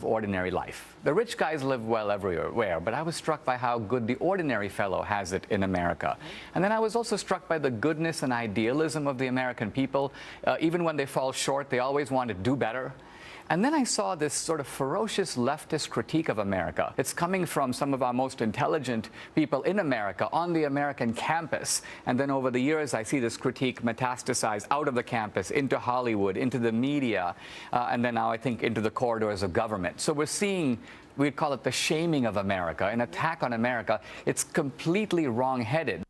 ordinary life. The rich guys live well everywhere, but I was struck by how good the ordinary fellow has it in America. And then I was also struck by the goodness and idealism of the American people. Even when they fall short, they always want to do better. And then I saw this sort of ferocious leftist critique of America. It's coming from some of our most intelligent people in America on the American campus. And then over the years, I see this critique metastasize out of the campus, into Hollywood, into the media, and then now I think into the corridors of government. So we're seeing, we'd call it the shaming of America, an attack on America. It's completely wrong-headed.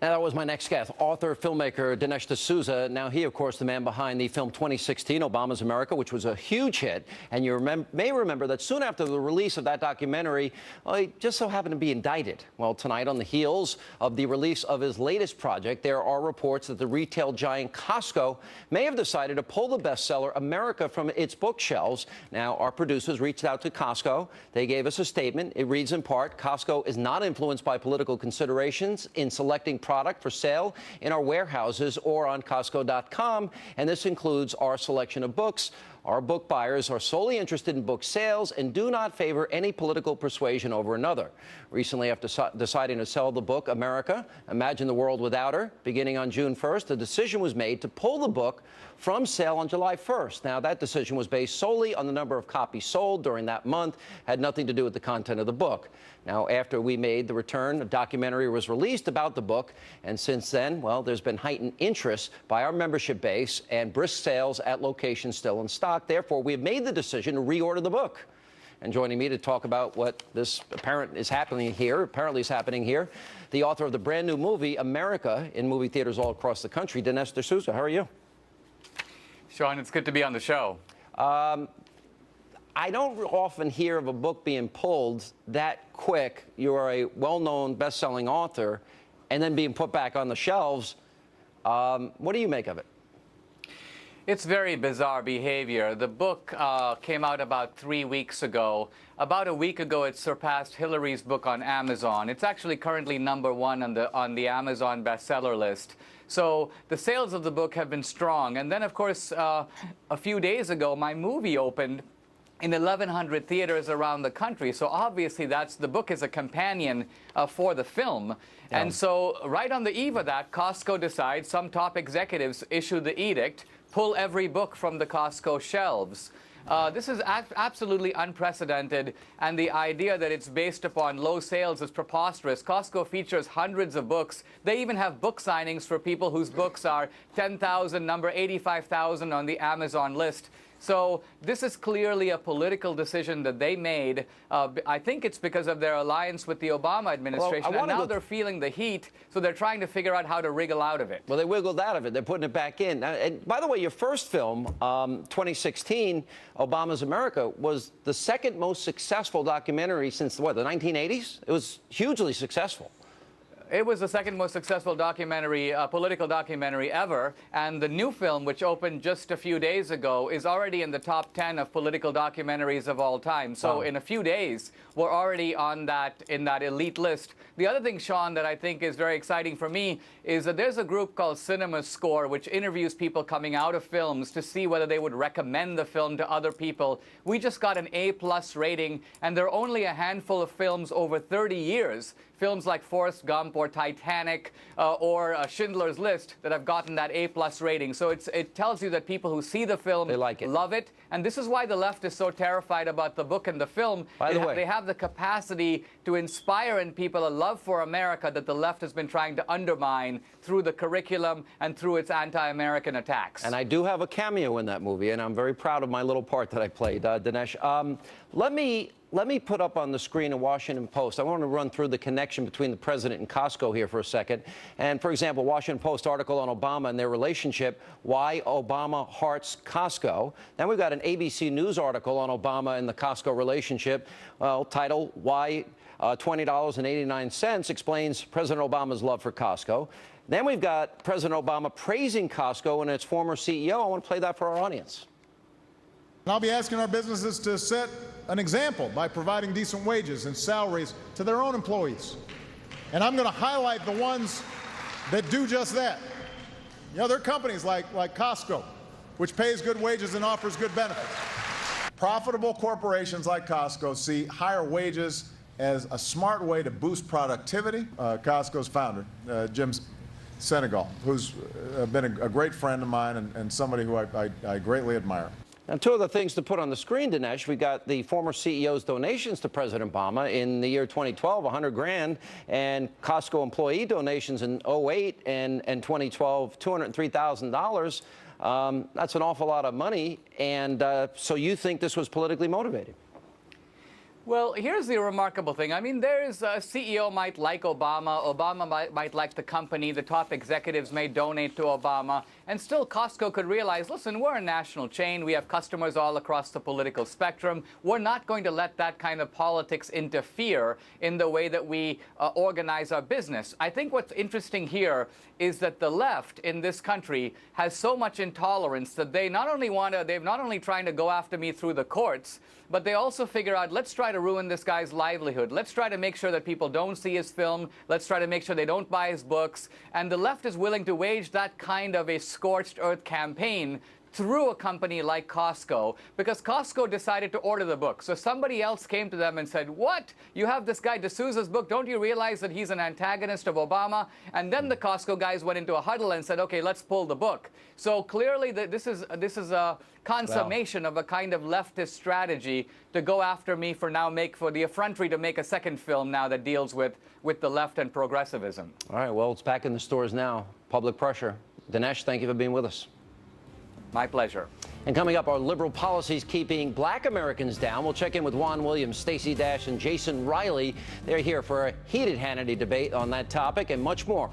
Now, that was my next guest, author, filmmaker Dinesh D'Souza. Now, he, of course, the man behind the film 2016, Obama's America, which was a huge hit. And you may remember that soon after the release of that documentary, he just so happened to be indicted. Well, tonight, on the heels of the release of his latest project, there are reports that the retail giant Costco may have decided to pull the bestseller America from its bookshelves. Now, our producers reached out to Costco. They gave us a statement. It reads in part, Costco is not influenced by political considerations in selecting product for sale in our warehouses or on Costco.com, and this includes our selection of books. Our book buyers are solely interested in book sales and do not favor any political persuasion over another. Recently, after deciding to sell the book, America, Imagine the World Without Her, beginning on June 1st, the decision was made to pull the book from sale on July 1st. Now, that decision was based solely on the number of copies sold during that month, had nothing to do with the content of the book. Now, after we made the return, a documentary was released about the book, and since then, well, there's been heightened interest by our membership base and brisk sales at locations still in stock. Therefore, we have made the decision to reorder the book. And joining me to talk about what this apparently is happening here, the author of the brand new movie, America, in movie theaters all across the country, Dinesh D'Souza. How are you? Sean, it's good to be on the show. I don't often hear of a book being pulled that quick. You are a well-known, best-selling author, and then being put back on the shelves. What do you make of it? It's very bizarre behavior. The book came out about 3 weeks ago. About a week ago, it surpassed Hillary's book on Amazon. It's actually currently #1 on the Amazon bestseller list. So the sales of the book have been strong. And then, of course, a few days ago, my movie opened in 1,100 theaters around the country. So obviously the book is a companion for the film. Yeah. And so right on the eve of that, Costco decides, some top executives issue the edict, pull every book from the Costco shelves. This is absolutely unprecedented, and the idea that it's based upon low sales is preposterous. Costco features hundreds of books. They even have book signings for people whose books are 10,000, number 85,000 on the Amazon list. So this is clearly a political decision that they made. I think it's because of their alliance with the Obama administration. Well, and now they're feeling the heat, so they're trying to figure out how to wriggle out of it. Well, they wiggled out of it. They're putting it back in. And by the way, your first film, 2016, Obama's America, was the second most successful documentary since, what, the 1980s? It was hugely successful. It was the second most successful documentary, political documentary ever. And the new film, which opened just a few days ago, is already in the top 10 of political documentaries of all time. So in a few days, we're already in that elite list. The other thing, Sean, that I think is very exciting for me is that there's a group called Cinema Score, which interviews people coming out of films to see whether they would recommend the film to other people. We just got an A+ rating, and there are only a handful of films over 30 years, films like Forrest Gump or Titanic or Schindler's List, that have gotten that A+ rating. So it tells you that people who see the film love it. And this is why the left is so terrified about the book and the film. By the way, they have the capacity to inspire in people a love for America that the left has been trying to undermine through the curriculum and through its anti-American attacks. And I do have a cameo in that movie, and I'm very proud of my little part that I played, Dinesh. Let me put up on the screen a Washington Post. I want to run through the connection between the president and Costco here for a second. And, for example, Washington Post article on Obama and their relationship, Why Obama Hearts Costco. Then we've got an ABC News article on Obama and the Costco relationship, titled, Why $20.89 Explains President Obama's Love for Costco. Then we've got President Obama praising Costco and its former CEO. I want to play that for our audience. And I'll be asking our businesses to set an example by providing decent wages and salaries to their own employees. And I'm going to highlight the ones that do just that. You know, there are companies like Costco, which pays good wages and offers good benefits. Profitable corporations like Costco see higher wages as a smart way to boost productivity. Costco's founder, Jim Senegal, who's been a great friend of mine and somebody who I greatly admire. And two other things to put on the screen, Dinesh. We got the former CEO's donations to President Obama in the year 2012, 100 grand, and Costco employee donations in 08 and 2012, $203,000. That's an awful lot of money. And so you think this was politically motivated? Well, here's the remarkable thing. I mean, there's a CEO might like Obama. Obama might like the company. The top executives may donate to Obama. And still, Costco could realize, listen, we're a national chain. We have customers all across the political spectrum. We're not going to let that kind of politics interfere in the way that we organize our business. I think what's interesting here is that the left in this country has so much intolerance that they're not only trying to go after me through the courts, but they also figure out, let's try to ruin this guy's livelihood. Let's try to make sure that people don't see his film. Let's try to make sure they don't buy his books. And the left is willing to wage that kind of a scorched earth campaign through a company like Costco, because Costco decided to order the book. So somebody else came to them and said, what? You have this guy D'Souza's book. Don't you realize that he's an antagonist of Obama? And then the Costco guys went into a huddle and said, okay, let's pull the book. So clearly this is a consummation of a kind of leftist strategy to go after me for the effrontery to make a second film now that deals with the left and progressivism. All right, well, it's back in the stores now. Public pressure. Dinesh, thank you for being with us. My pleasure. And coming up, are liberal policies keeping black Americans down? We'll check in with Juan Williams, Stacey Dash, and Jason Riley. They're here for a heated Hannity debate on that topic and much more.